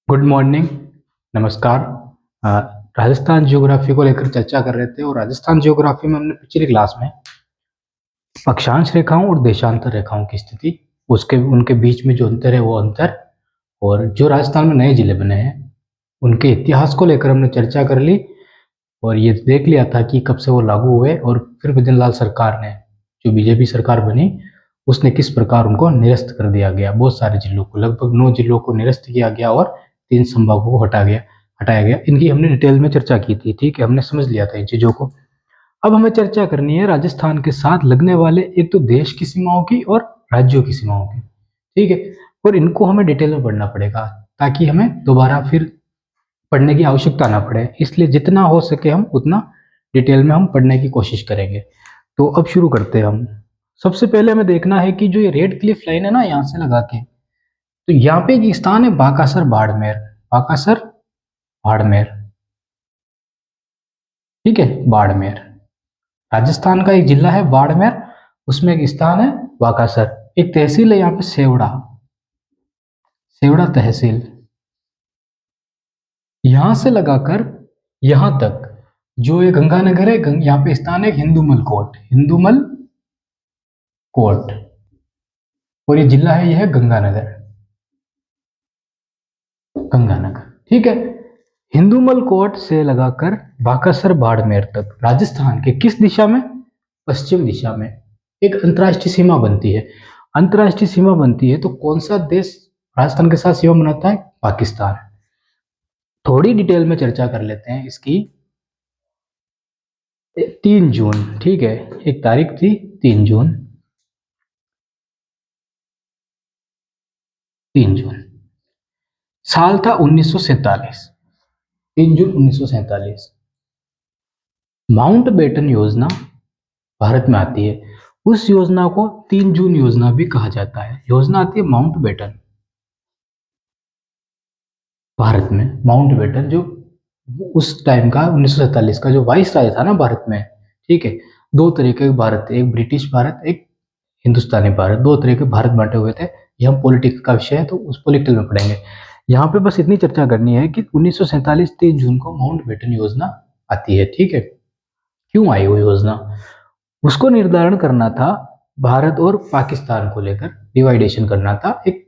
Good morning. नमस्कार। अ, Rajasthan geography को लेकर चर्चा कर रहे थे और राजस्थान ज्योग्राफी में हमने पिछली क्लास में अक्षांश रेखाओं और देशांतर रेखाओं की स्थिति, उसके उनके बीच में जो अंतर है वो अंतर, और जो राजस्थान में नए जिले बने हैं उनके इतिहास को लेकर हमने चर्चा कर ली। और ये देख लिया था कि कब से वो लागू हुए, और फिर भजन लाल सरकार ने, जो बीजेपी सरकार बनी, उसने किस प्रकार उनको निरस्त कर दिया गया। बहुत सारे जिलों को, लगभग 9 जिलों को निरस्त किया गया और 3 संभागों को हटाया गया। इनकी हमने डिटेल में चर्चा की थी, ठीक है, हमने समझ लिया था इन चीजों को। अब हमें चर्चा करनी है राजस्थान के साथ लगने वाले एक तो देश की सीमाओं की और राज्यों की सीमाओं की, ठीक है। और इनको हमें डिटेल में पढ़ना पड़ेगा ताकि हमें दोबारा फिर पढ़ने की आवश्यकता ना पड़े, इसलिए जितना हो सके हम उतना डिटेल में हम पढ़ने की कोशिश करेंगे। तो अब शुरू करते हैं हम। सबसे पहले हमें देखना है कि जो ये रेड क्लिफ लाइन है ना, यहाँ से लगा के, तो यहाँ पे एक स्थान है बाकासर बाड़मेर। बाकासर बाड़मेर, ठीक है, बाड़मेर राजस्थान का एक जिला है बाड़मेर, उसमें एक स्थान है बाकासर। एक तहसील है यहाँ पे सेवड़ा, सेवड़ा तहसील। यहां से लगाकर यहां तक जो ये गंगानगर है, यहाँ पे स्थान है हिंदूमल कोट, हिंदूमल कोट। और ये जिला है, ये है गंगानगर, गंगानगर, ठीक है। हिंदूमल कोट से लगाकर बाकासर बाड़मेर तक राजस्थान के किस दिशा में? पश्चिम दिशा में एक अंतर्राष्ट्रीय सीमा बनती है। अंतर्राष्ट्रीय सीमा बनती है तो कौन सा देश राजस्थान के साथ सीमा बनाता है? पाकिस्तान। थोड़ी डिटेल में चर्चा कर लेते हैं इसकी। 3 जून, ठीक है, एक तारीख थी 3 जून, 3 जून, साल था 1947, 3 जून 1947। माउंट बेटन योजना भारत में आती है। उस योजना को 3 जून योजना भी कहा जाता है। योजना आती है माउंट बेटन, भारत में माउंट बेटन, जो उस टाइम का 1947 का जो वाइस राय था ना भारत में, ठीक है। दो तरीके के भारत थे, एक ब्रिटिश भारत, एक हिंदुस्तानी भारत, दो तरह के भारत बांटे हुए थे। ये हम पॉलिटिक्स का विषय है तो उस पॉलिटिकल में पढ़ेंगे। यहाँ पे बस इतनी चर्चा करनी है कि 1947 3 जून को माउंट बेटन योजना आती है, ठीक है। क्यों आई वो योजना? उसको निर्धारण करना था, भारत और पाकिस्तान को लेकर डिवाइडेशन करना था, एक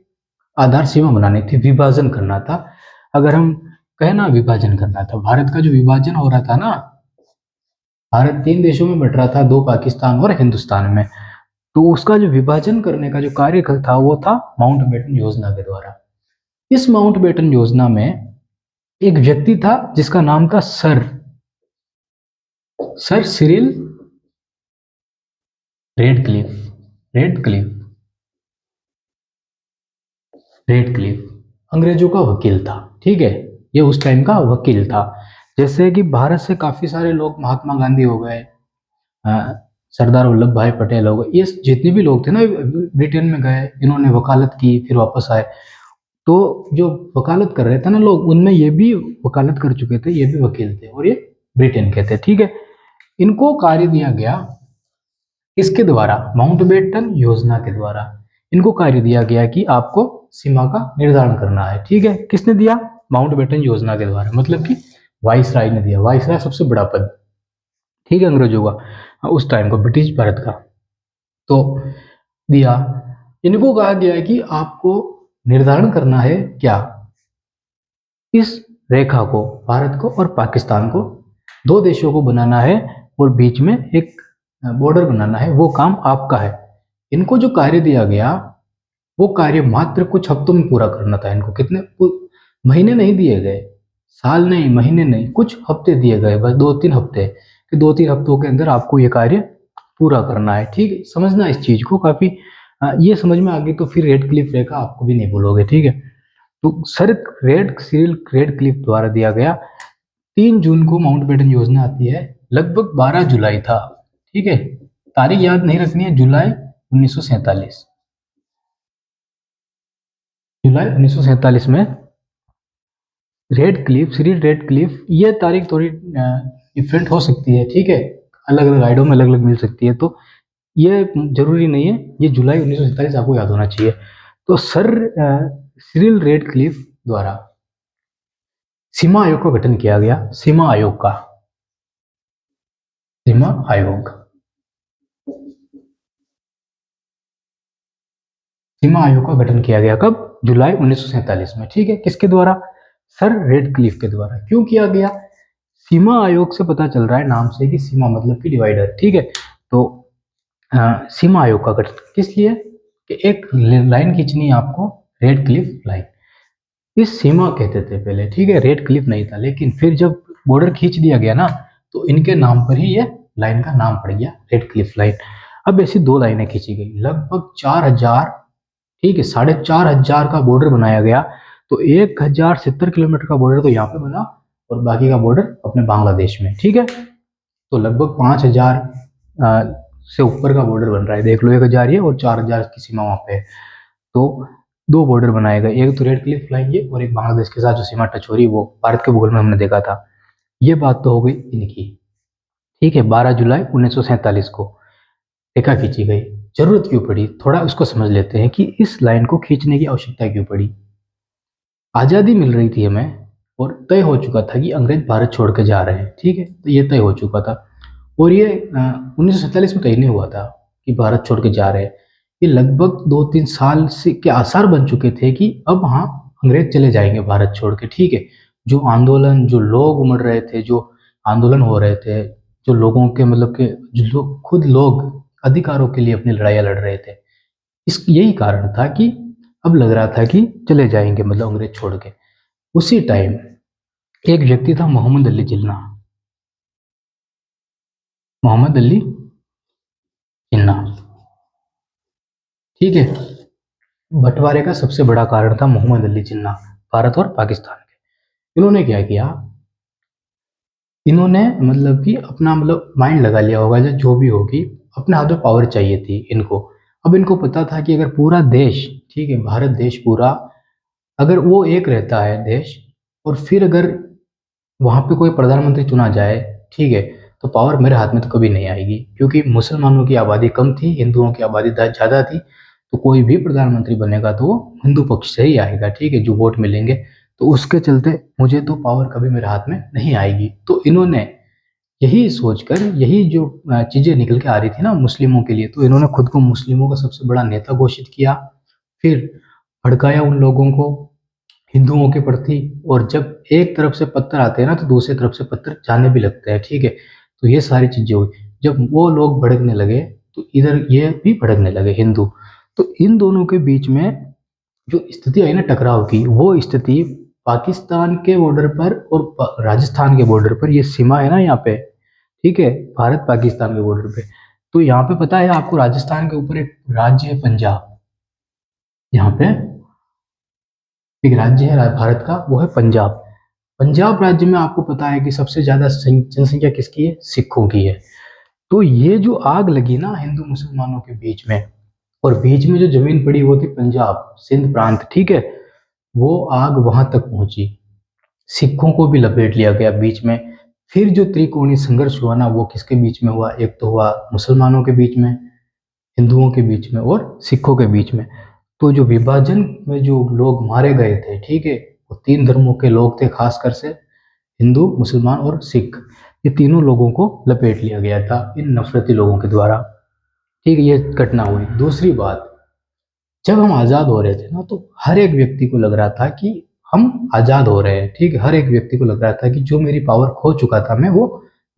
आधार सीमा बनानी थी, विभाजन करना था। अगर हम कहें ना, विभाजन करना था, भारत का जो विभाजन हो रहा था ना, भारत 3 देशों में बट रहा था, 2 पाकिस्तान और हिंदुस्तान में। तो उसका जो विभाजन करने का जो कार्य था वो था माउंट बेटन योजना के द्वारा। इस माउंट बेटन योजना में एक व्यक्ति था जिसका नाम था sir sir Cyril Radcliffe, Radcliffe, Radcliffe अंग्रेजों का वकील था, ठीक है। ये उस टाइम का वकील था। जैसे कि भारत से काफी सारे लोग, महात्मा गांधी हो गए, सरदार वल्लभ भाई पटेल हो गए, ये जितने भी लोग थे ना, ब्रिटेन में गए, इन्होंने वकालत की, फिर वापस आए। तो जो वकालत कर रहे थे ना लोग, उनमें ये भी वकालत कर चुके थे, ये भी वकील थे, और ये ब्रिटेन के थे, ठीक है। इनको कार्य दिया गया किसके द्वारा? माउंटबेटन योजना के द्वारा। इनको कार्य दिया गया कि आपको सीमा का निर्धारण करना है, ठीक है। किसने दिया? माउंटबेटन योजना के द्वारा, मतलब कि वाइसराय ने दिया। वाइसराय सबसे बड़ा पद, ठीक है, अंग्रेजों का, उस टाइम को ब्रिटिश भारत का, तो दिया। इनको कहा गया है कि आपको निर्धारण करना है क्या? इस रेखा को, भारत को और पाकिस्तान को, 2 देशों को बनाना है और बीच में एक बॉर्डर बनाना है, वो काम आपका है। इनको जो कार्य दिया गया, वो कार्य मात्र कुछ हफ्तों में पूरा करना था इनको। कितने महीने नहीं दिए गए, साल नहीं, महीने नहीं, कुछ हफ्ते दिए गए, बस 2-3 हफ्ते, कि 2-3 हफ्तों के अंदर आपको ये कार्य पूरा करना है, ठीक है। समझना इस चीज को काफी, ये समझ में आ गई तो फिर रेड क्लिफ रेखा आपको भी नहीं भूलोगे, ठीक है। तो sir red Cyril red Cliff द्वारा दिया गया। 3 जून को माउंटबेटन योजना आती है, लगभग 12 जुलाई था, ठीक है। तारीख याद नहीं रखनी है, जुलाई 1947, जुलाई 1947 में red Cliff, Cyril red Cliff, ये तारीख थोड़ी डिफरेंट हो सकती है, ठीक है, अलग अलग गाइडों में अलग अलग मिल सकती है, तो ये जरूरी नहीं है, ये जुलाई 1947 आपको याद होना चाहिए। तो सर सिरिल रेड क्लिफ द्वारा सीमा आयोग का गठन किया गया। सीमा आयोग का, सीमा आयोग, सीमा आयोग का गठन किया गया कब? जुलाई 1947 में। ठीक है, किसके द्वारा? सर रेडक्लिफ के द्वारा। क्यों किया गया? सीमा आयोग से पता चल रहा है नाम से कि सीमा मतलब कि डिवाइडर। ठीक है, तो सीमा आयोग का गठन किस लिए? कि एक लाइन खींचनी है आपको, रेड क्लिफ लाइन। इस सीमा कहते थे पहले, ठीक है, रेड क्लिफ नहीं था, लेकिन फिर जब बॉर्डर खींच दिया गया ना, तो इनके नाम पर ही ये लाइन का नाम पड़ गया रेड क्लिफ लाइन। अब ऐसी दो लाइनें खींची गई, लगभग 4000, ठीक है, 4500 का बॉर्डर बनाया गया। तो 1070 किलोमीटर का बॉर्डर तो यहाँ पे बना, और बाकी का बॉर्डर अपने बांग्लादेश में। ठीक है, तो लगभग 5000 से ऊपर का बॉर्डर बन रहा है। देख लो, 1000 ये और 4000 की सीमा वहां पे है। तो दो बॉर्डर बनाए गए, एक तो रेड क्लिफ लाइन ये, और एक बांग्लादेश के साथ जो सीमा टच हो रही वो भारत के भूगोल में हमने देखा था। ये बात तो हो गई इनकी। ठीक है, 12 जुलाई 1947 को रेखा खींची गई। जरूरत क्यों पड़ी, थोड़ा उसको समझ लेते हैं कि इस लाइन को खींचने की आवश्यकता क्यों पड़ी। आज़ादी मिल रही थी हमें, और तय हो चुका था कि अंग्रेज भारत छोड़ के जा रहे हैं। ठीक है, तो ये तय हो चुका था। और ये 1947 में तय नहीं हुआ था कि भारत छोड़ के जा रहे हैं। ये लगभग 2-3 साल से के आसार बन चुके थे कि अब हाँ, अंग्रेज चले जाएंगे भारत छोड़ के। ठीक है, जो आंदोलन, जो लोग उमड़ रहे थे, जो आंदोलन हो रहे थे, जो लोगों के मतलब के जो लोग, खुद लोग अधिकारों के लिए अपनी लड़ाइयाँ लड़ रहे थे, इस यही कारण था कि अब लग रहा था कि चले जाएंगे, मतलब अंग्रेज छोड़ के। उसी टाइम एक व्यक्ति था, मोहम्मद अली जिन्ना। मोहम्मद अली जिन्ना, ठीक है, बंटवारे का सबसे बड़ा कारण था मोहम्मद अली जिन्ना, भारत और पाकिस्तान के। इन्होंने क्या किया, इन्होंने मतलब कि अपना मतलब माइंड लगा लिया होगा, जो भी होगी, अपने हाथ में पावर चाहिए थी इनको। अब इनको पता था कि अगर पूरा देश, ठीक है, भारत देश पूरा, अगर वो एक रहता है देश, और फिर अगर वहां पे कोई प्रधानमंत्री चुना जाए, ठीक है, तो पावर मेरे हाथ में तो कभी नहीं आएगी, क्योंकि मुसलमानों की आबादी कम थी, हिंदुओं की आबादी ज़्यादा थी। तो कोई भी प्रधानमंत्री बनेगा तो वो हिंदू पक्ष से ही आएगा, ठीक है, जो वोट मिलेंगे। तो उसके चलते मुझे तो पावर कभी मेरे हाथ में नहीं आएगी। तो इन्होंने यही सोचकर, यही जो चीज़ें निकल के आ रही थी ना मुस्लिमों के लिए, तो इन्होंने खुद को मुस्लिमों का सबसे बड़ा नेता घोषित किया। फिर भड़काया उन लोगों को हिंदुओं के प्रति। और जब एक तरफ से पत्थर आते हैं ना, तो दूसरी तरफ से पत्थर जाने भी लगते हैं। ठीक है, तो ये सारी चीजें हुई। जब वो लोग भड़कने लगे, तो इधर ये भी भड़कने लगे, हिंदू। तो इन दोनों के बीच में जो स्थिति आई ना टकराव की, वो स्थिति पाकिस्तान के बॉर्डर पर और राजस्थान के बॉर्डर पर, ये सीमा है ना यहाँ पे, ठीक है, भारत पाकिस्तान के बॉर्डर पे। तो यहाँ पे पता है आपको, राजस्थान के ऊपर एक राज्य है पंजाब। यहाँ पे एक राज्य है भारत का, वो है पंजाब। पंजाब राज्य में आपको पता है कि सबसे ज्यादा जनसंख्या किसकी है? सिखों की है। तो ये जो आग लगी ना हिंदू मुसलमानों के बीच में, और बीच में जो जमीन पड़ी वो थी पंजाब, सिंध प्रांत, ठीक है, वो आग वहां तक पहुंची, सिखों को भी लपेट लिया गया बीच में। फिर जो त्रिकोणीय संघर्ष हुआ ना, वो किसके बीच में हुआ? एक तो हुआ मुसलमानों के बीच में, हिंदुओं के बीच में, और सिखों के बीच में। तो जो विभाजन में जो लोग मारे गए थे, ठीक है, वो 3 धर्मों के लोग थे, खासकर से हिंदू, मुसलमान और सिख। ये तीनों लोगों को लपेट लिया गया था इन नफरती लोगों के द्वारा। ठीक है, ये घटना हुई। दूसरी बात, जब हम आज़ाद हो रहे थे ना, तो हर एक व्यक्ति को लग रहा था कि हम आज़ाद हो रहे हैं। ठीक है, हर एक व्यक्ति को लग रहा था कि जो मेरी पावर खो चुका था मैं, वो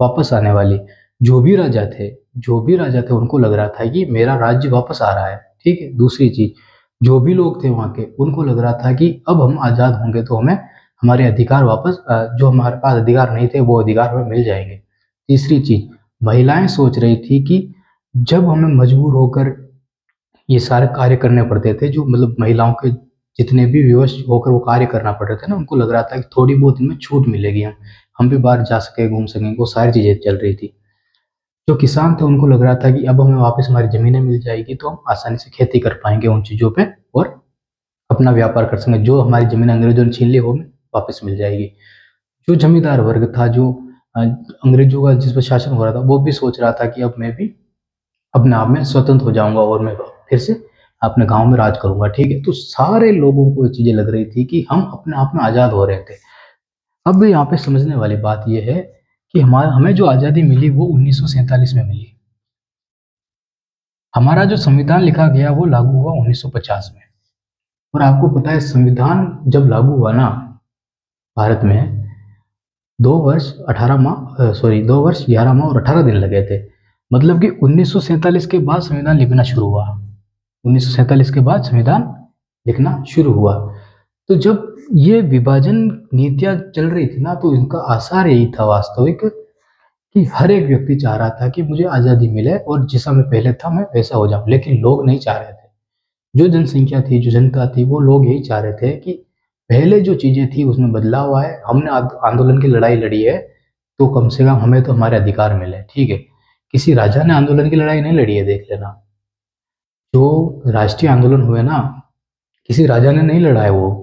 वापस आने वाली। जो भी राजा थे, जो भी राजा थे, उनको लग रहा था कि मेरा राज्य वापस आ रहा है। ठीक है, दूसरी चीज, जो भी लोग थे वहाँ के, उनको लग रहा था कि अब हम आज़ाद होंगे तो हमें हमारे अधिकार वापस, जो हमारे पास अधिकार नहीं थे वो अधिकार हमें मिल जाएंगे। तीसरी चीज, महिलाएं सोच रही थी कि जब हमें मजबूर होकर ये सारे कार्य करने पड़ते थे, जो मतलब महिलाओं के जितने भी विवश होकर वो कार्य करना पड़ रहे थे ना, उनको लग रहा था कि थोड़ी बहुत इनमें छूट मिलेगी, हम भी बाहर जा सके, घूम सकेंगे, वो सारी चीजें चल रही थी। जो किसान थे उनको लग रहा था कि अब हमें वापस हमारी जमीनें मिल जाएगी, तो हम आसानी से खेती कर पाएंगे उन चीजों पे, और अपना व्यापार कर सकेंगे। जो हमारी जमीन अंग्रेजों ने छीन ली वो हमें वापस मिल जाएगी। जो जमींदार वर्ग था, जो अंग्रेजों का जिस पर शासन हो रहा था, वो भी सोच रहा था कि अब मैं भी अपने आप में स्वतंत्र हो जाऊंगा, और मैं फिर से अपने गांव में राज करूंगा। ठीक है, तो सारे लोगों को ये चीजें लग रही थी कि हम अपने आप में आजाद हो रहे थे। अब यहाँ पे समझने वाली बात यह है कि हमें जो आज़ादी मिली वो 1947 में मिली। हमारा जो संविधान लिखा गया वो लागू हुआ 1950 में। और आपको पता है संविधान जब लागू हुआ ना भारत में, 2 वर्ष 11 माह और 18 दिन लगे थे। मतलब कि 1947 के बाद संविधान लिखना शुरू हुआ। 1947 के बाद संविधान लिखना शुरू हुआ। तो जब ये विभाजन नीतियां चल रही थी ना, तो इनका आसार यही था वास्तविक कि हर एक व्यक्ति चाह रहा था कि मुझे आज़ादी मिले और जैसा मैं पहले था मैं वैसा हो जाऊं, लेकिन लोग नहीं चाह रहे थे। जो जनसंख्या थी, जो जनता थी, वो लोग यही चाह रहे थे कि पहले जो चीजें थी उसमें बदलाव आए। हमने आंदोलन की लड़ाई लड़ी है तो कम से कम हमें तो हमारे अधिकार मिले। ठीक है, किसी राजा ने आंदोलन की लड़ाई नहीं लड़ी है, देख लेना। जो राष्ट्रीय आंदोलन हुए ना, किसी राजा ने नहीं लड़ा है वो।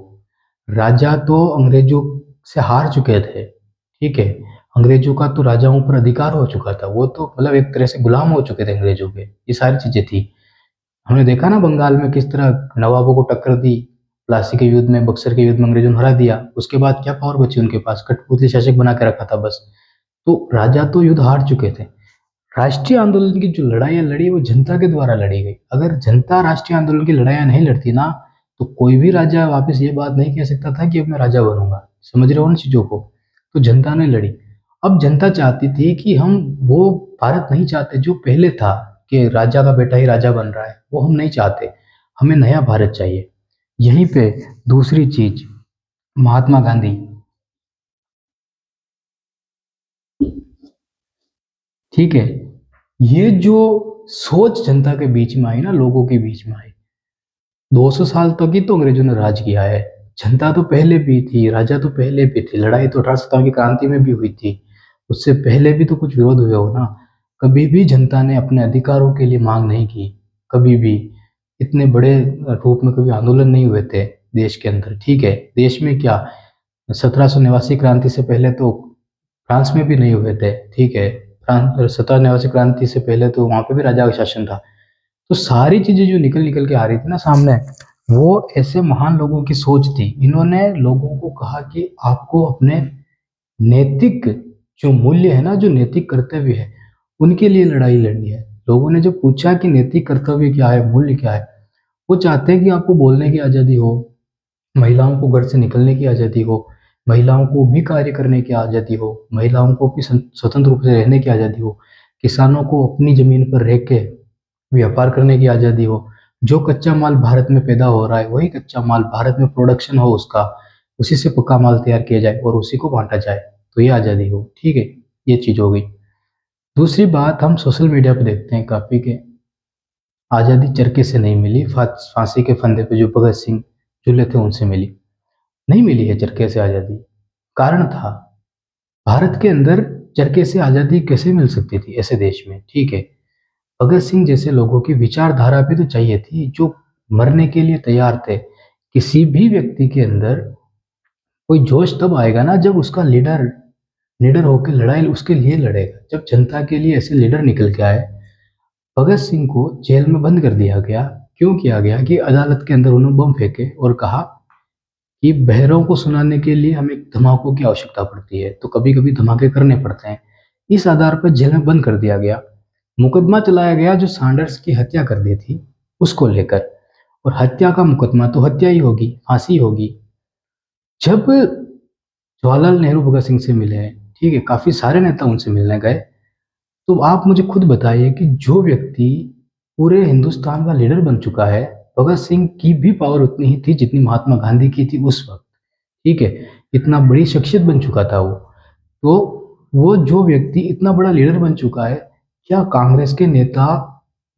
राजा तो अंग्रेजों से हार चुके थे। ठीक है, अंग्रेजों का तो राजाओं पर अधिकार हो चुका था, वो तो मतलब एक तरह से गुलाम हो चुके थे अंग्रेजों के। ये सारी चीजें थी। हमने देखा ना बंगाल में किस तरह नवाबों को टक्कर दी, प्लासी के युद्ध में, बक्सर के युद्ध में अंग्रेजों ने हरा दिया। उसके बाद क्या पावर बची उनके पास? कठपुतली शासक बना के रखा था बस। तो राजा तो युद्ध हार चुके थे। राष्ट्रीय आंदोलन की जो लड़ाइयाँ लड़ी वो जनता के द्वारा लड़ी गई। अगर जनता राष्ट्रीय आंदोलन की लड़ाइयाँ नहीं लड़ती ना, तो कोई भी राजा वापस ये बात नहीं कह सकता था कि अब मैं राजा बनूंगा। समझ रहे हो उन चीजों को? तो जनता ने लड़ी। अब जनता चाहती थी कि हम वो भारत नहीं चाहते जो पहले था, कि राजा का बेटा ही राजा बन रहा है, वो हम नहीं चाहते। हमें नया भारत चाहिए। यहीं पे दूसरी चीज, महात्मा गांधी। ठीक है, ये जो सोच जनता के बीच में आई ना, लोगों के बीच में आई, 200 साल तक ही तो अंग्रेजों ने राज किया है। जनता तो पहले भी थी, राजा तो पहले भी थे। लड़ाई तो 1857 की क्रांति में भी हुई थी। उससे पहले भी तो कुछ विरोध हुए हो ना। कभी भी जनता ने अपने अधिकारों के लिए मांग नहीं की, कभी भी। इतने बड़े रूप में कभी आंदोलन नहीं हुए थे देश के अंदर। ठीक है, देश में क्या, 1789 क्रांति से पहले तो फ्रांस में भी नहीं हुए थे। ठीक है, फ्रांस 1789 क्रांति से पहले तो वहां पे भी राजा का शासन था। तो सारी चीजें जो निकल निकल के आ रही थी ना सामने, वो ऐसे महान लोगों की सोच थी। इन्होंने लोगों को कहा कि आपको अपने नैतिक जो मूल्य है ना, जो नैतिक कर्तव्य है, उनके लिए लड़ाई लड़नी है। लोगों ने जब पूछा कि नैतिक कर्तव्य क्या है, मूल्य क्या है, वो चाहते हैं कि आपको बोलने की आज़ादी हो, महिलाओं को घर से निकलने की आज़ादी हो, महिलाओं को भी कार्य करने की आज़ादी हो, महिलाओं को भी स्वतंत्र रूप से रहने की आज़ादी हो, किसानों को अपनी जमीन पर रह के व्यापार करने की आज़ादी हो। जो कच्चा माल भारत में पैदा हो रहा है वही कच्चा माल भारत में प्रोडक्शन हो उसका, उसी से पक्का माल तैयार किया जाए और उसी को बांटा जाए, तो ये आज़ादी हो। ठीक है, ये चीज़ हो गई। दूसरी बात, हम सोशल मीडिया पे देखते हैं काफ़ी के आज़ादी चरखे से नहीं मिली, फांसी के फंदे पे जो भगत सिंह झूले थे उनसे मिली। नहीं मिली है चरखे से आज़ादी। कारण था, भारत के अंदर चरखे से आज़ादी कैसे मिल सकती थी ऐसे देश में? ठीक है, भगत सिंह जैसे लोगों की विचारधारा भी तो चाहिए थी, जो मरने के लिए तैयार थे। किसी भी व्यक्ति के अंदर कोई जोश तब आएगा ना जब उसका लीडर लीडर होकर लड़ाई उसके लिए लड़ेगा, जब जनता के लिए ऐसे लीडर निकल के आए। भगत सिंह को जेल में बंद कर दिया गया। क्यों किया गया? कि अदालत के अंदर उन्होंने बम फेंके और कहा कि बहरों को सुनाने के लिए हमें धमाकों की आवश्यकता पड़ती है, तो कभी कभी धमाके करने पड़ते हैं। इस आधार पर जेल में बंद कर दिया गया। मुकदमा चलाया गया जो सैंडर्स की हत्या कर दी थी उसको लेकर। और हत्या का मुकदमा तो हत्या ही होगी, फांसी होगी। जब जवाहरलाल नेहरू भगत सिंह से मिले, ठीक है, काफी सारे नेता उनसे मिलने गए, तो आप मुझे खुद बताइए कि जो व्यक्ति पूरे हिंदुस्तान का लीडर बन चुका है, भगत सिंह की भी पावर उतनी ही थी जितनी महात्मा गांधी की थी उस वक्त। ठीक है, इतना बड़ी शख्सियत बन चुका था वो। तो वो जो व्यक्ति इतना बड़ा लीडर बन चुका है, क्या कांग्रेस के नेता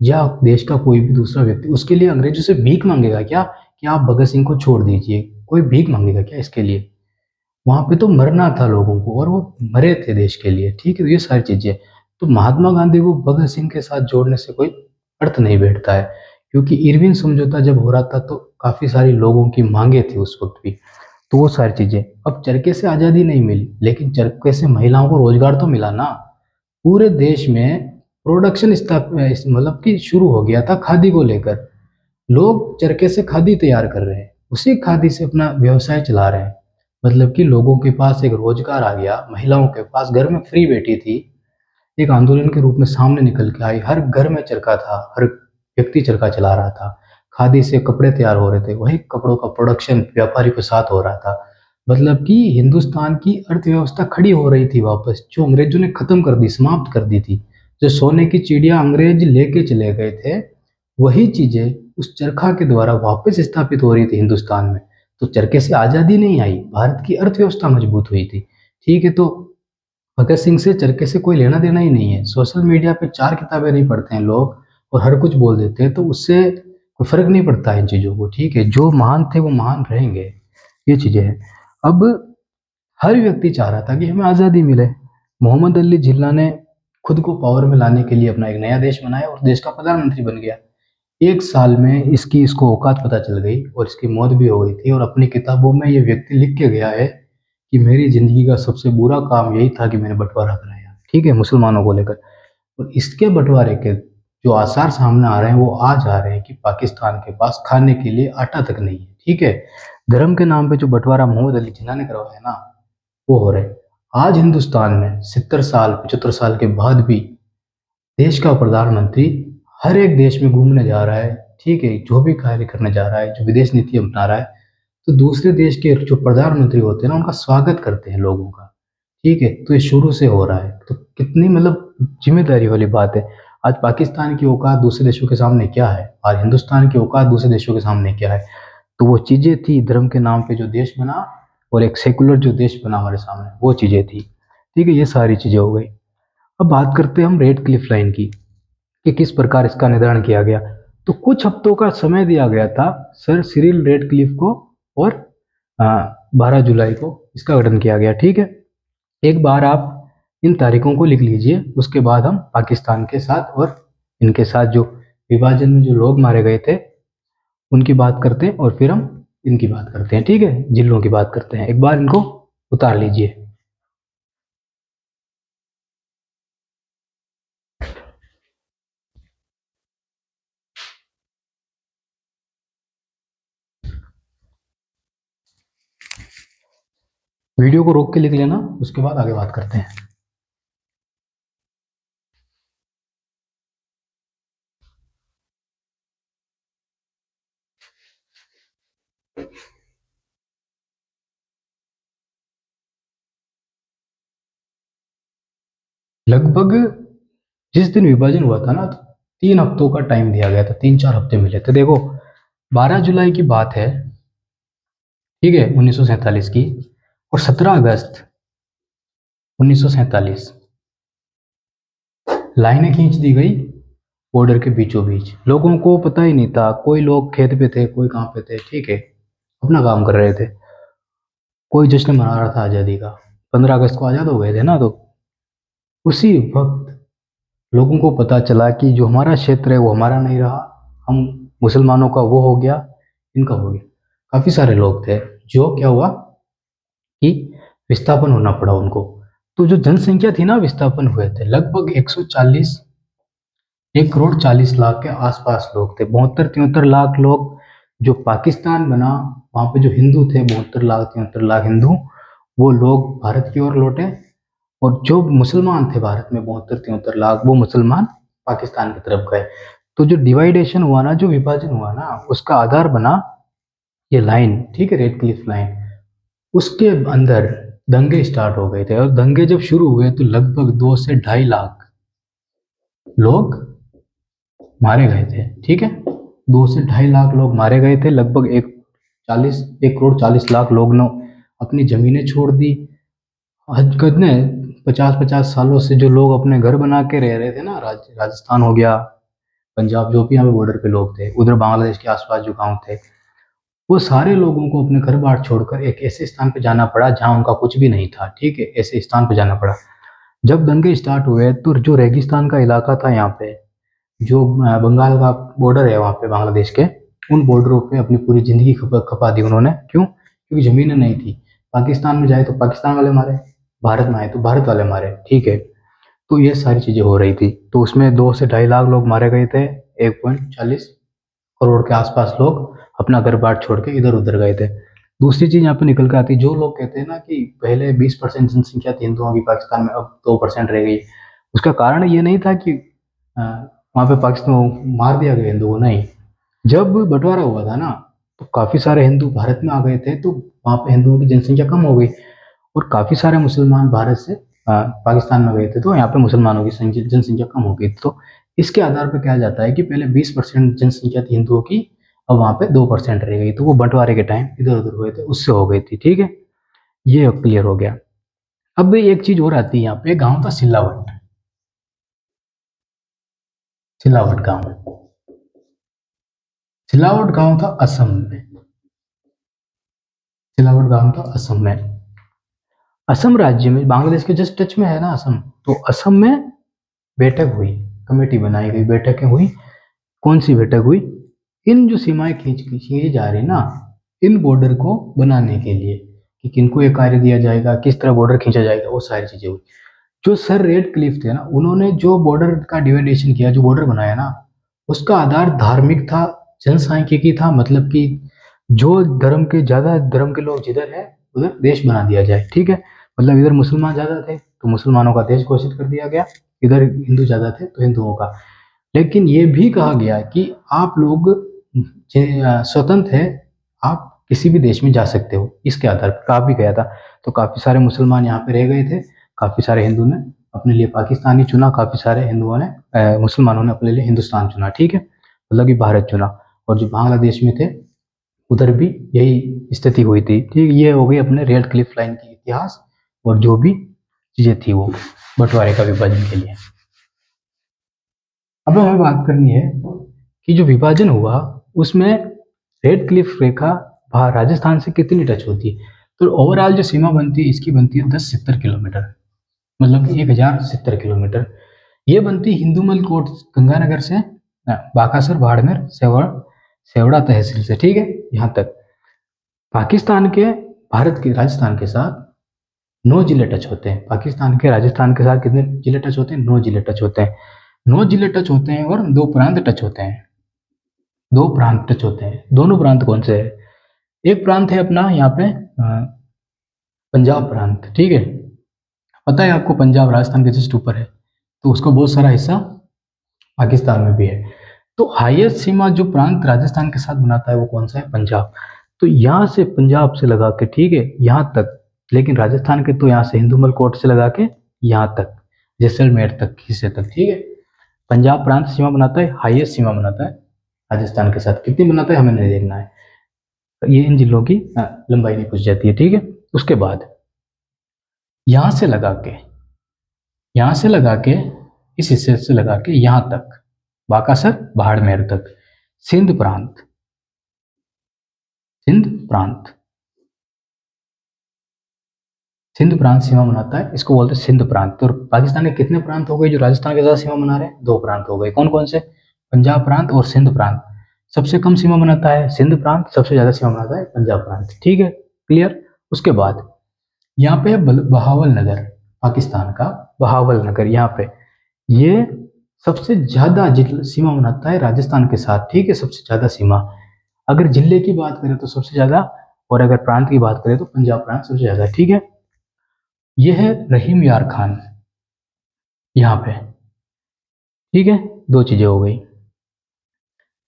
या देश का कोई भी दूसरा व्यक्ति उसके लिए अंग्रेजों से भीख मांगेगा क्या कि आप भगत सिंह को छोड़ दीजिए? कोई भीख मांगेगा क्या इसके लिए? वहां पे तो मरना था लोगों को और वो मरे थे देश के लिए। ठीक है, तो ये सारी चीजें, तो महात्मा गांधी को भगत सिंह के साथ जोड़ने से कोई अर्थ नहीं बैठता है। क्योंकि इरविन समझौता जब हो रहा था तो काफी सारी लोगों की मांगे थी उस वक्त भी। तो वो सारी चीजें, अब चरखे से आजादी नहीं मिली, लेकिन चरखे से महिलाओं को रोजगार तो मिला ना। पूरे देश में प्रोडक्शन मतलब कि शुरू हो गया था खादी को लेकर। लोग चरखे से खादी तैयार कर रहे हैं, उसी खादी से अपना व्यवसाय चला रहे हैं। मतलब कि लोगों के पास एक रोजगार आ गया, महिलाओं के पास घर में फ्री बैठी थी, एक आंदोलन के रूप में सामने निकल के आई। हर घर में चरखा था, हर व्यक्ति चरखा चला रहा था, खादी से कपड़े तैयार हो रहे थे, वही कपड़ों का प्रोडक्शन व्यापारी के साथ हो रहा था। मतलब कि हिंदुस्तान की अर्थव्यवस्था खड़ी हो रही थी वापस, जो अंग्रेजों ने खत्म कर दी, समाप्त कर दी थी। जो सोने की चिड़िया अंग्रेज लेके चले गए थे, वही चीजें उस चरखा के द्वारा वापस स्थापित हो रही थी हिंदुस्तान में। तो चरखे से आजादी नहीं आई, भारत की अर्थव्यवस्था मजबूत हुई थी। ठीक है, तो भगत सिंह से चरखे से कोई लेना देना ही नहीं है। सोशल मीडिया पे 4 किताबें नहीं पढ़ते हैं लोग और हर कुछ बोल देते हैं, तो उससे कोई फ़र्क नहीं पड़ता है इन चीज़ों को, ठीक है? जो महान थे वो महान रहेंगे, ये चीज़ें हैं। अब हर व्यक्ति चाह रहा था कि हमें आज़ादी मिले। मोहम्मद अली जिन्ना ने खुद को पावर में लाने के लिए अपना एक नया देश बनाया और देश का प्रधानमंत्री बन गया। 1 साल में इसको औकात पता चल गई और इसकी मौत भी हो गई थी, और अपनी किताबों में ये व्यक्ति लिख के गया है कि मेरी ज़िंदगी का सबसे बुरा काम यही था कि मैंने बँटवारा कराया, ठीक है? मुसलमानों को लेकर। और इसके बँटवारे के जो आसार सामने आ रहे हैं, वो आज आ रहे हैं कि पाकिस्तान के पास खाने के लिए आटा तक नहीं है, ठीक है? धर्म के नाम पे जो बँटवारा मोहम्मद अली जिन्ना ने करवाया ना, वो हो रहा है। आज हिंदुस्तान में 70 साल, 75 साल के बाद भी देश का प्रधानमंत्री हर एक देश में घूमने जा रहा है, ठीक है? जो भी कार्य करने जा रहा है, जो विदेश नीति अपना रहा है, तो दूसरे देश के जो प्रधानमंत्री होते हैं ना, उनका स्वागत करते हैं लोगों का, ठीक है? तो ये शुरू से हो रहा है, तो कितनी मतलब ज़िम्मेदारी वाली बात है। आज पाकिस्तान की औकात दूसरे देशों के सामने क्या है? आज हिंदुस्तान की औकात दूसरे देशों के सामने क्या है? तो वो चीज़ें थी, धर्म के नाम पे जो देश बना और एक सेकुलर जो देश बना हमारे सामने, वो चीज़ें थी, ठीक है? ये सारी चीज़ें हो गई। अब बात करते हैं हम रेड क्लिफ लाइन की, कि किस प्रकार इसका निर्धारण किया गया। तो कुछ हफ्तों का समय दिया गया था सर सिरिल रेडक्लिफ को, और 12 जुलाई को इसका गठन किया गया, ठीक है? एक बार आप इन तारीखों को लिख लीजिए, उसके बाद हम पाकिस्तान के साथ और इनके साथ जो विभाजन में जो लोग मारे गए थे उनकी बात करते हैं, और फिर हम इनकी बात करते हैं, ठीक है? जिलों की बात करते हैं। एक बार इनको उतार लीजिए। वीडियो को रोक के लिख लेना, उसके बाद आगे बात करते हैं। लगभग जिस दिन विभाजन हुआ था ना, तो 3 हफ्तों का टाइम दिया गया था, 3-4 हफ्ते मिले थे। देखो, 12 जुलाई की बात है, ठीक है, 1947 की, और 17 अगस्त 1947 लाइनें खींच दी गई बॉर्डर के बीचों बीच। लोगों को पता ही नहीं था, कोई लोग खेत पे थे, कोई कहाँ पे थे, ठीक है, अपना काम कर रहे थे। कोई जश्न मना रहा था आज़ादी का, 15 अगस्त को आज़ाद हो गए थे ना, तो उसी वक्त लोगों को पता चला कि जो हमारा क्षेत्र है वो हमारा नहीं रहा, हम मुसलमानों का वो हो गया, इनका हो गया। काफ़ी सारे लोग थे, जो क्या हुआ कि विस्थापन होना पड़ा उनको। तो जो जनसंख्या थी ना, विस्थापन हुए थे लगभग 140, 1 करोड़ 40 लाख के आसपास लोग थे। 72-73 लाख लोग जो पाकिस्तान बना, वहाँ पे जो हिंदू थे, 72 लाख 73 लाख हिंदू, वो लोग भारत की ओर लौटे। और जो मुसलमान थे भारत में 72-73 लाख, वो मुसलमान पाकिस्तान की तरफ गए। तो जो डिवाइडेशन हुआ ना, जो विभाजन हुआ ना, उसका आधार बना ये लाइन, ठीक है, रेड क्लिफ लाइन। उसके अंदर दंगे स्टार्ट हो गए थे, और दंगे जब शुरू हुए तो लगभग 2 से 2.5 लाख लोग मारे गए थे, ठीक है? 2 से 2.5 लाख लोग मारे गए थे। लगभग 1 करोड़ 40 लाख लोग ने अपनी जमीनें छोड़ दी। आज कितने 50-50 सालों से जो लोग अपने घर बना के रह रहे थे ना, राजस्थान हो गया, पंजाब, जो भी यहाँ पे बॉर्डर पे लोग थे, उधर बांग्लादेश के आसपास जो गांव थे, वो सारे लोगों को अपने घर बार छोड़कर एक ऐसे स्थान पे जाना पड़ा जहाँ उनका कुछ भी नहीं था, ठीक है? ऐसे स्थान पे जाना पड़ा। जब दंगे स्टार्ट हुए तो जो रेगिस्तान का इलाका था यहाँ पे, जो बंगाल का बॉर्डर है वहाँ पे बांग्लादेश के, उन बॉर्डरों पे अपनी पूरी ज़िंदगी खपा दी उन्होंने। क्यों? क्योंकि ज़मीनें नहीं थी। पाकिस्तान में जाए तो पाकिस्तान वाले मारे, भारत में आए तो भारत वाले मारे, ठीक है? तो ये सारी चीज़ें हो रही थी। तो उसमें 2 से 2.5 लाख लोग मारे गए थे, 1.40 करोड़ के आसपास लोग अपना घर बार छोड़ के इधर उधर गए थे। दूसरी चीज यहाँ पे निकल कर आती है, जो लोग कहते हैं ना कि पहले 20% जनसंख्या थी हिंदुओं की पाकिस्तान में, अब 2% रह गई, उसका कारण ये नहीं था कि वहाँ पे पाकिस्तान मार दिया गया हिंदुओं को, नहीं। जब बंटवारा हुआ था ना, तो काफी सारे हिंदू भारत में आ गए थे, तो वहाँ पे हिंदुओं की जनसंख्या कम हो गई, और काफी सारे मुसलमान भारत से पाकिस्तान में गए थे, तो यहाँ पे मुसलमानों की जनसंख्या कम हो गई। तो इसके आधार पर कहा जाता है कि पहले 20% जनसंख्या थी हिंदुओं की, अब वहाँ पे 2% रह गई, तो वो बंटवारे के टाइम इधर उधर हुए थे, उससे हो गई थी। ठीक है, ये क्लियर हो गया। अब एक चीज और आती है यहाँ पे, गांव था सिलावट। सिलावट गांव, सिलावट गांव था असम में। सिलावट गांव था असम में। असम राज्य में, बांग्लादेश के जस्ट टच में है ना असम, तो असम में बैठक हुई, कमेटी बनाई गई, बैठकें हुई। कौन सी बैठक हुई? इन जो सीमाएं खींची जा रही ना, इन बॉर्डर को बनाने के लिए, कि किनको ये कार्य दिया जाएगा, किस तरह बॉर्डर खींचा जाएगा, वो सारी चीजें हुई। जो सर रेड क्लिफ थे ना, उन्होंने जो बॉर्डर का डिवाइडेशन किया, जो बॉर्डर बनाया ना, उसका आधार धार्मिक था, जनसांख्यिकी था, मतलब कि जो धर्म के ज्यादा धर्म के लोग जिधर है उधर देश बना दिया जाए। ठीक है, मतलब इधर मुसलमान ज्यादा थे तो मुसलमानों का देश घोषित कर दिया गया, इधर हिंदू ज्यादा थे तो हिंदुओं का। लेकिन ये भी कहा गया कि आप लोग स्वतंत्र है, आप किसी भी देश में जा सकते हो, इसके आधार पर कहा भी गया था। तो काफी सारे मुसलमान यहाँ पे रह गए थे, काफी सारे हिंदू ने अपने लिए पाकिस्तान ही चुना, काफी सारे हिंदुओं ने मुसलमानों ने अपने लिए हिंदुस्तान चुना। ठीक है, मतलब कि भारत चुना। और जो बांग्लादेश में थे उधर भी यही स्थिति हुई थी। ठीक, ये हो गई अपने रेड क्लिफ लाइन की इतिहास, और जो भी चीजें थी वो बंटवारे का विभाजन के लिए। अब हमें बात करनी है कि जो विभाजन हुआ उसमें रेड क्लिफ रेखा राजस्थान से कितनी टच होती है। तो ओवरऑल जो सीमा बनती है इसकी बनती है 1070 किलोमीटर, मतलब कि 1070 किलोमीटर। ये बनती हिंदूमल कोट गंगानगर से बाकासुर बाड़मेर सेवड़ा तहसील से। ठीक है, यहाँ तक पाकिस्तान के, भारत के राजस्थान के साथ 9 जिले टच होते हैं। पाकिस्तान के राजस्थान के साथ कितने जिले टच होते हैं? 9 जिले टच होते हैं। 9 जिले टच होते हैं और 2 प्रांत टच होते हैं। 2 प्रांत टच होते हैं। दोनों प्रांत कौन से है? एक प्रांत है अपना यहाँ पे पंजाब प्रांत। ठीक है, पता है आपको पंजाब राजस्थान के जस्ट ऊपर है, तो उसका बहुत सारा हिस्सा पाकिस्तान में भी है। तो हाईएस्ट सीमा जो प्रांत राजस्थान के साथ बनाता है वो कौन सा है? पंजाब। तो यहाँ से पंजाब से लगा के, ठीक है, यहाँ तक, लेकिन राजस्थान के तो यहाँ से हिंदूमल कोट से लगा के यहाँ तक, जैसलमेर तक, हिस्से तक। ठीक है, पंजाब प्रांत सीमा बनाता है, हाईएस्ट सीमा बनाता है राजस्थान के साथ। कितनी बनाता है हमें नहीं देखना है, ये इन जिलों की लंबाई नहीं पूछ जाती है। ठीक है, उसके बाद यहाँ से लगा के, यहाँ से लगा के, इस हिस्से से लगा के यहाँ तक, बाकासर बाड़मेर तक, सिंध प्रांत। सिंध प्रांत, सिंध प्रांत सीमा बनाता है, इसको बोलते हैं सिंध प्रांत। तो पाकिस्तान के कितने प्रांत हो गए जो राजस्थान के साथ सीमा बना रहे हैं? 2 प्रांत हो गए। कौन कौन से? पंजाब प्रांत और सिंध प्रांत। सबसे कम सीमा बनाता है सिंध प्रांत, सबसे ज्यादा सीमा बनाता है पंजाब प्रांत। ठीक है, क्लियर। उसके बाद यहाँ पे बहावल नगर, पाकिस्तान का बहावल नगर, यहाँ पे ये सबसे ज्यादा सीमा बनाता है राजस्थान के साथ। ठीक है, सबसे ज्यादा सीमा। अगर जिले की बात करें तो सबसे ज्यादा, और अगर प्रांत की बात करें तो पंजाब प्रांत सबसे ज्यादा। ठीक है, यह है रहीम यार खान यहाँ पे। ठीक है, 2 चीजें हो गई।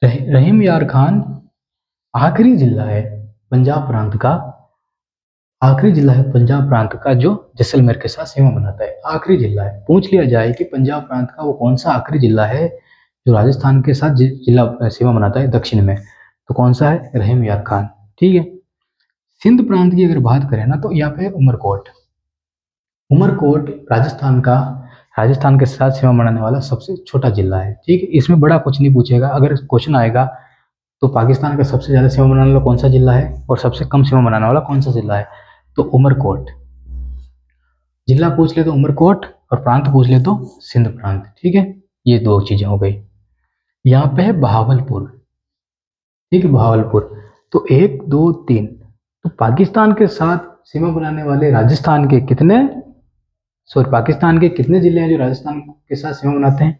रहीम यार खान आखिरी जिला है पंजाब प्रांत का, आखिरी जिला है पंजाब प्रांत का जो जैसलमेर के साथ सीमा बनाता है। आखिरी जिला है। पूछ लिया जाए कि पंजाब प्रांत का वो कौन सा आखिरी जिला है जो राजस्थान के साथ जिला सीमा बनाता है दक्षिण में, तो कौन सा है? रहीम यार खान। ठीक है, सिंध प्रांत की अगर बात करें ना, तो यहाँ पे उमरकोट। उमरकोट राजस्थान का, राजस्थान के साथ सीमा बनाने वाला सबसे छोटा जिला है। ठीक है, इसमें बड़ा कुछ नहीं पूछेगा। अगर क्वेश्चन आएगा तो पाकिस्तान का सबसे ज्यादा सीमा बनाने वाला कौन सा जिला है और सबसे कम सीमा बनाने वाला कौन सा जिला है, तो उमरकोट। जिला पूछ ले तो उमरकोट, और प्रांत पूछ ले तो सिंध प्रांत। ठीक है, ये 2 चीजें हो गई। यहाँ पे है बहावलपुर। ठीक है, बहावलपुर। तो 1 2 3, तो पाकिस्तान के साथ सीमा बनाने वाले राजस्थान के कितने, सॉरी, पाकिस्तान के कितने जिले हैं जो राजस्थान के साथ सीमा बनाते हैं?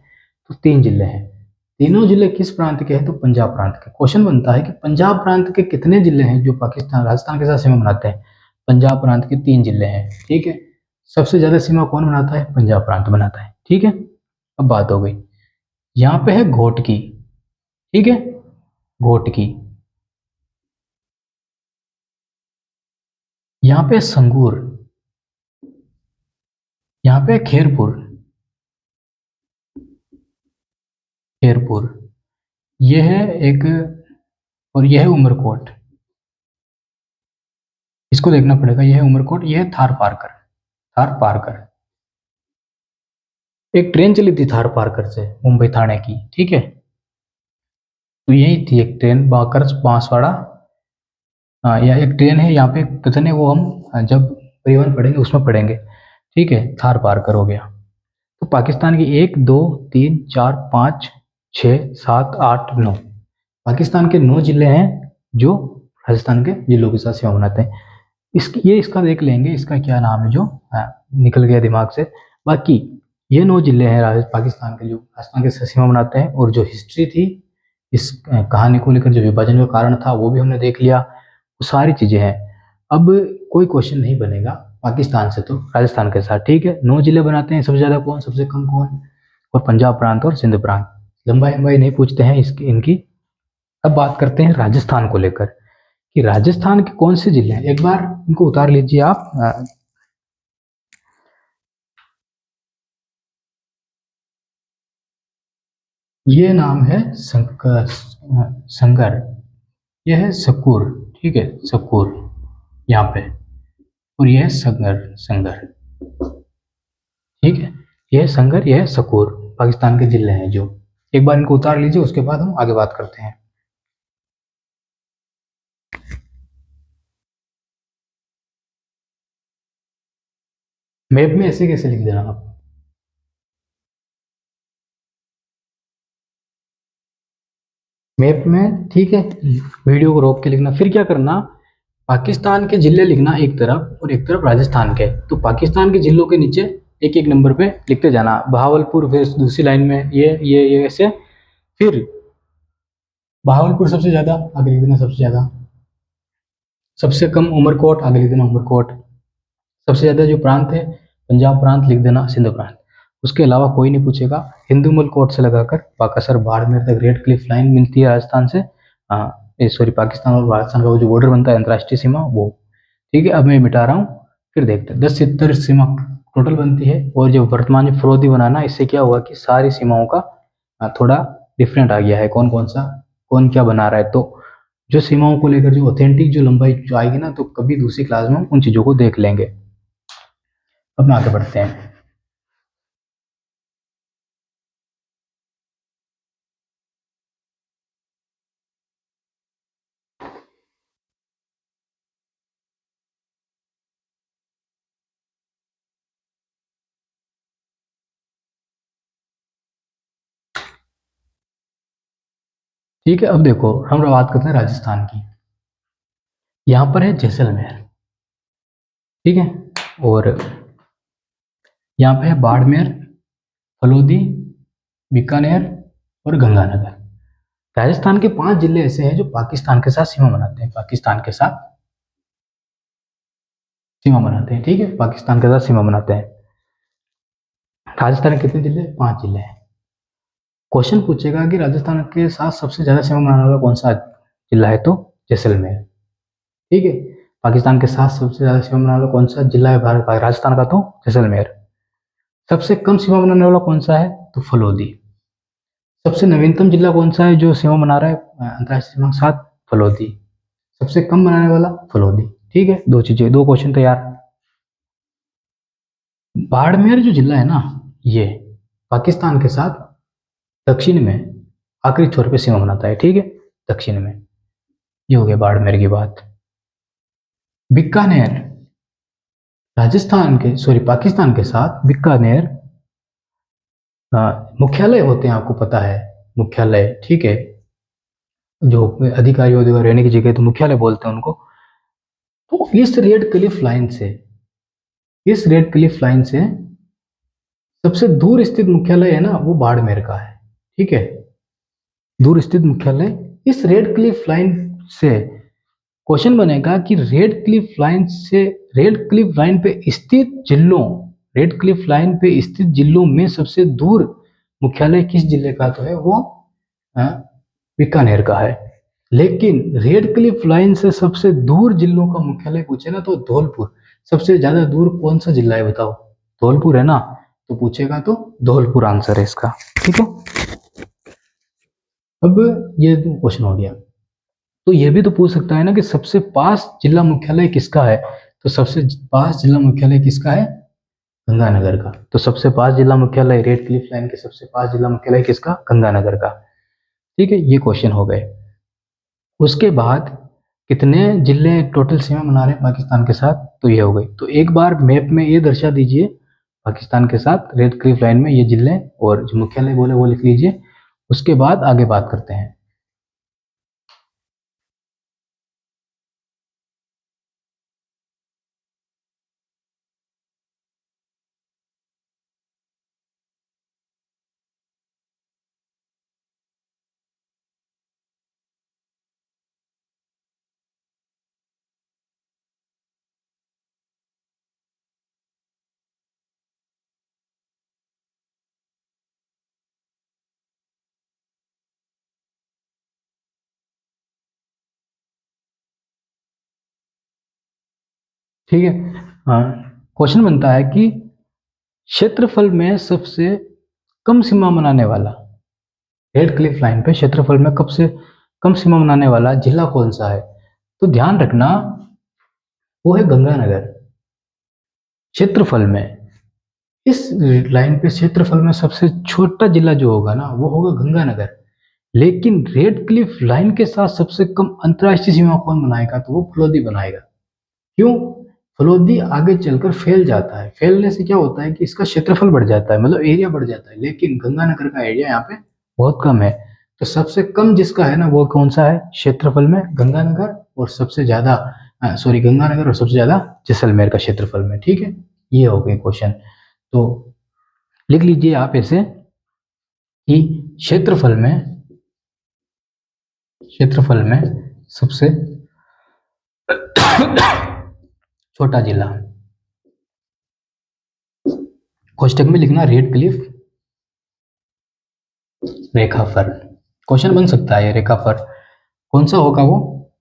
तो 3 जिले हैं। तीनों जिले किस प्रांत के हैं? तो पंजाब प्रांत के। क्वेश्चन बनता है कि पंजाब प्रांत के कितने जिले हैं जो पाकिस्तान राजस्थान के साथ सीमा बनाते हैं? पंजाब प्रांत के 3 जिले हैं, ठीक है। सबसे ज्यादा सीमा कौन बनाता है? पंजाब प्रांत बनाता है, ठीक है। अब बात हो गई, यहाँ पे है घोटकी, ठीक है, घोटकी। यहाँ पे संगूर, यहाँ पे खेरपुर, खेरपुर, ये है एक, और यह है उमरकोट। इसको देखना पड़ेगा, यह है उमरकोट, यह है थार पारकर, थार पारकर। एक ट्रेन चली थी थार पारकर से मुंबई थाने की, ठीक है। तो यही थी एक ट्रेन, बाकर बांसवाड़ा। हाँ, यह एक ट्रेन है, यहाँ पे कितने वो हम जब परिवहन पढ़ेंगे उसमें पढ़ेंगे, ठीक है। थार पारकर हो गया। तो पाकिस्तान की 1 2 3 4 5 6 7 8 9, पाकिस्तान के 9 जिले हैं जो राजस्थान के जिलों के साथ सीमा बनाते हैं। ये इसका देख लेंगे, इसका क्या नाम है जो निकल गया दिमाग से। बाकी ये 9 जिले हैं पाकिस्तान के जो राजस्थान के साथ सीमा बनाते हैं। और जो हिस्ट्री थी इस कहानी को लेकर, जो विभाजन का कारण था वो भी हमने देख लिया, वो सारी चीजें हैं। अब कोई क्वेश्चन नहीं बनेगा पाकिस्तान से तो राजस्थान के साथ, ठीक है। 9 जिले बनाते हैं, सबसे ज्यादा कौन, सबसे कम कौन? और पंजाब प्रांत और सिंध प्रांत। लंबाई लंबाई नहीं पूछते हैं इसकी इनकी। अब बात करते हैं राजस्थान को लेकर कि राजस्थान के कौन से जिले हैं। एक बार इनको उतार लीजिए आप। ये नाम है संगर, यह है सकूर, ठीक है, सकूर यहाँ पे। और यह है संगर, संगर, ठीक है। यह संगर, यह सकूर, पाकिस्तान के जिले हैं जो। एक बार इनको उतार लीजिए, उसके बाद हम आगे बात करते हैं। मैप में ऐसे कैसे लिख देना आप? मैप में, ठीक है, वीडियो को रोक के लिखना। फिर क्या करना, पाकिस्तान के जिले लिखना एक तरफ और एक तरफ राजस्थान के। तो पाकिस्तान के जिलों के नीचे एक एक नंबर पे लिखते जाना, बहावलपुर फिर दूसरी लाइन में, ये ऐसे। फिर बहावलपुर सबसे ज्यादा, आगे लिख देना सबसे ज्यादा। सबसे कम उमरकोट, आगे लिख देना उमरकोट। सबसे ज्यादा जो प्रांत है पंजाब प्रांत, लिख देना सिंध प्रांत। उसके अलावा कोई नहीं पूछेगा। हिंदूमल कोट से लगाकर बाकासर बाड़मेर तक रेड क्लिफ लाइन मिलती है राजस्थान से, सॉरी पाकिस्तान और राजस्थान का वो जो बॉर्डर बनता है अंतर्राष्ट्रीय सीमा वो, ठीक है। अब मैं मिटा रहा हूँ, फिर देखते हैं। 10 से सीमा टोटल बनती है। और जो वर्तमान में फरोदी बनाना, इससे क्या हुआ कि सारी सीमाओं का थोड़ा डिफरेंट आ गया है, कौन कौन सा कौन क्या बना रहा है। तो जो सीमाओं को लेकर जो ऑथेंटिक जो लंबाई जो आएगी ना, तो कभी दूसरी क्लास में हम उन चीजों को देख लेंगे। अब आगे बढ़ते हैं। ठीक है, अब देखो हम बात करते हैं राजस्थान की। यहाँ पर है जैसलमेर, ठीक है। और यहाँ पे है बाड़मेर, फलोदी, बीकानेर और गंगानगर। राजस्थान के 5 जिले ऐसे हैं जो पाकिस्तान के साथ सीमा बनाते हैं, पाकिस्तान के साथ सीमा बनाते हैं, ठीक है, पाकिस्तान के साथ सीमा बनाते हैं। राजस्थान के कितने जिले? 5 जिले हैं। क्वेश्चन पूछेगा कि राजस्थान के साथ सबसे ज्यादा सीमा बनाने वाला कौन सा जिला है? तो जैसलमेर, ठीक है। पाकिस्तान के साथ सबसे ज्यादा सीमा बनाने वाला कौन सा जिला है भारत राजस्थान का? तो जैसलमेर। सबसे कम सीमा बनाने वाला कौन सा है? तो फलोदी। सबसे नवीनतम जिला कौन सा है जो सीमा बना रहा है अंतर्राष्ट्रीय सीमा के साथ? फलोदी। सबसे कम बनाने वाला फलोदी, ठीक है। दो चीजें, दो क्वेश्चन तैयार। बाड़मेर जो जिला है ना, ये पाकिस्तान के साथ दक्षिण में आखिरी छोर पे सीमा बनाता है, ठीक है, दक्षिण में। ये हो गया बाड़मेर की बात। बीकानेर राजस्थान के, सॉरी पाकिस्तान के साथ बीकानेर मुख्यालय होते हैं, आपको पता है मुख्यालय, ठीक है। जो अधिकारी होते रहने की जगह तो मुख्यालय बोलते हैं उनको। तो इस रेड क्लिफ लाइन से, इस रेड क्लिफ लाइन से सबसे दूर स्थित मुख्यालय है ना, वो बाड़मेर का है, ठीक है। दूर स्थित मुख्यालय। इस रेड क्लिफ लाइन से क्वेश्चन बनेगा कि रेड क्लिफ लाइन पे स्थित जिलों रेड क्लिफ लाइन पे स्थित जिलों में सबसे दूर मुख्यालय किस जिले का तो है वो बीकानेर का है। लेकिन रेड क्लिफ लाइन से सबसे दूर जिलों का मुख्यालय पूछे ना तो धौलपुर। सबसे ज्यादा दूर कौन सा जिला है बताओ? धौलपुर है ना, तो पूछेगा तो धौलपुर आंसर है इसका। ठीक है, अब ये क्वेश्चन हो गया। तो ये भी तो पूछ सकता है ना कि सबसे पास जिला मुख्यालय किसका है, तो सबसे पास जिला मुख्यालय किसका है? गंगानगर का। तो सबसे पास जिला मुख्यालय रेड क्लिफ लाइन के सबसे पास जिला मुख्यालय किसका? गंगानगर का। ठीक है, ये क्वेश्चन हो गए। उसके बाद कितने जिले टोटल सीमा बना रहे हैं पाकिस्तान के साथ, तो ये हो गई। तो एक बार मैप में ये दर्शा दीजिए पाकिस्तान के साथ रेड क्लिफ लाइन में ये जिले और जो मुख्यालय बोले वो लिख लीजिए। उसके बाद आगे बात करते हैं। ठीक है, क्वेश्चन बनता है कि क्षेत्रफल में सबसे कम सीमा बनाने वाला रेड क्लिफ लाइन पे क्षेत्रफल में कब से कम सीमा बनाने वाला जिला कौन सा है? तो ध्यान रखना वो है गंगानगर। क्षेत्रफल में इस लाइन पे क्षेत्रफल में सबसे छोटा जिला जो होगा ना वो होगा गंगानगर। लेकिन रेड क्लिफ लाइन के साथ सबसे कम अंतरराष्ट्रीय सीमा कौन बनाएगा? तो वो फलोदी बनाएगा। क्यों? फलोदी आगे चलकर फैल जाता है। फैलने से क्या होता है कि इसका क्षेत्रफल बढ़ जाता है, मतलब एरिया बढ़ जाता है। लेकिन गंगानगर का एरिया यहाँ पे बहुत कम है। तो सबसे कम जिसका है ना वो कौन सा है क्षेत्रफल में? गंगानगर। और सबसे ज्यादा गंगानगर और सबसे ज्यादा जैसलमेर का क्षेत्रफल में। ठीक है, ये हो गए क्वेश्चन। तो लिख लीजिए आप ऐसे कि क्षेत्रफल में सबसे छोटा जिला, कोष्टक में लिखना रेड क्लिफ रेखाफल। क्वेश्चन बन सकता है ये रेखाफल कौन सा होगा? वो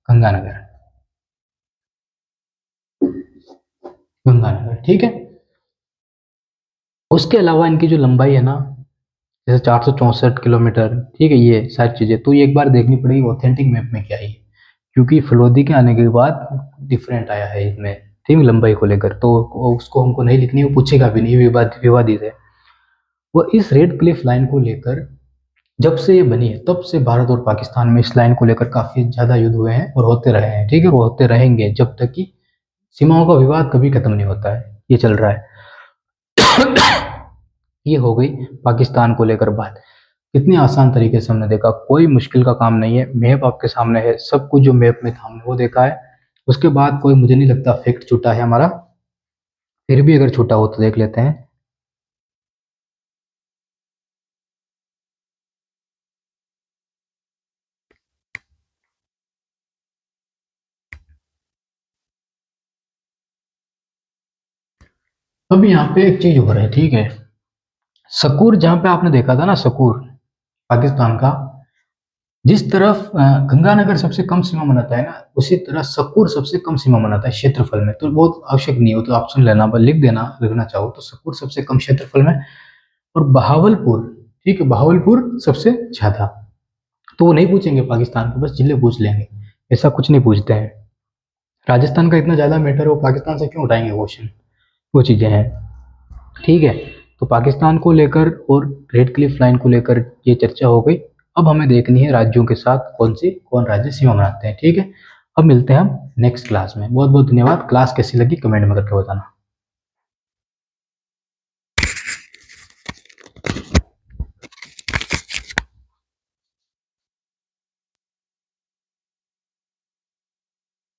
गंगानगर। गंगानगर, ठीक है। उसके अलावा इनकी जो लंबाई है ना, जैसे 464 किलोमीटर, ठीक है, ये सारी चीजें तो ये एक बार देखनी पड़ेगी ऑथेंटिक मैप में क्या है, क्योंकि फलोदी के आने के बाद डिफरेंट आया है इसमें, ठीक, लंबाई को लेकर। तो उसको हमको नहीं लिखनी, वो पूछेगा भी नहीं, विवादित है। वो इस रेड क्लिफ लाइन को लेकर जब से ये बनी है तब से भारत और पाकिस्तान में इस लाइन को लेकर काफी ज्यादा युद्ध हुए हैं और होते रहे हैं। ठीक है, वो होते रहेंगे जब तक कि सीमाओं का विवाद कभी खत्म नहीं होता है, ये चल रहा है। ये हो गई पाकिस्तान को लेकर बात। कितनी आसान तरीके से हमने देखा, कोई मुश्किल का काम नहीं है। मैप आपके सामने है, सब कुछ जो मैप में था हमने वो देखा है। उसके बाद कोई मुझे नहीं लगता फैक्ट छूटा है हमारा, फिर भी अगर छूटा हो तो देख लेते हैं। अब यहाँ पे एक चीज हो रहा है, ठीक है। सकूर जहाँ पे आपने देखा था ना, सकूर पाकिस्तान का, जिस तरफ गंगानगर सबसे कम सीमा मनाता है ना, उसी तरह सकूर सबसे कम सीमा मनाता है क्षेत्रफल में। तो बहुत आवश्यक नहीं हो तो आप सुन लेना, बस लिख देना लिखना चाहो तो। सकूर सबसे कम क्षेत्रफल में, और बहावलपुर, ठीक है, बहावलपुर सबसे ज्यादा। तो वो नहीं पूछेंगे पाकिस्तान को, बस जिले पूछ लेंगे, ऐसा कुछ नहीं पूछते हैं। राजस्थान का इतना ज्यादा मैटर है, वो पाकिस्तान से क्यों उठाएंगे क्वेश्चन, वो चीजें हैं। ठीक है, तो पाकिस्तान को लेकर और रेड क्लिफ लाइन को लेकर ये चर्चा हो गई। अब हमें देखनी है राज्यों के साथ कौन राज्य सीमा बनाते हैं। ठीक है, अब मिलते हैं हम नेक्स्ट क्लास में। बहुत बहुत धन्यवाद। क्लास कैसी लगी कमेंट में करके बताना।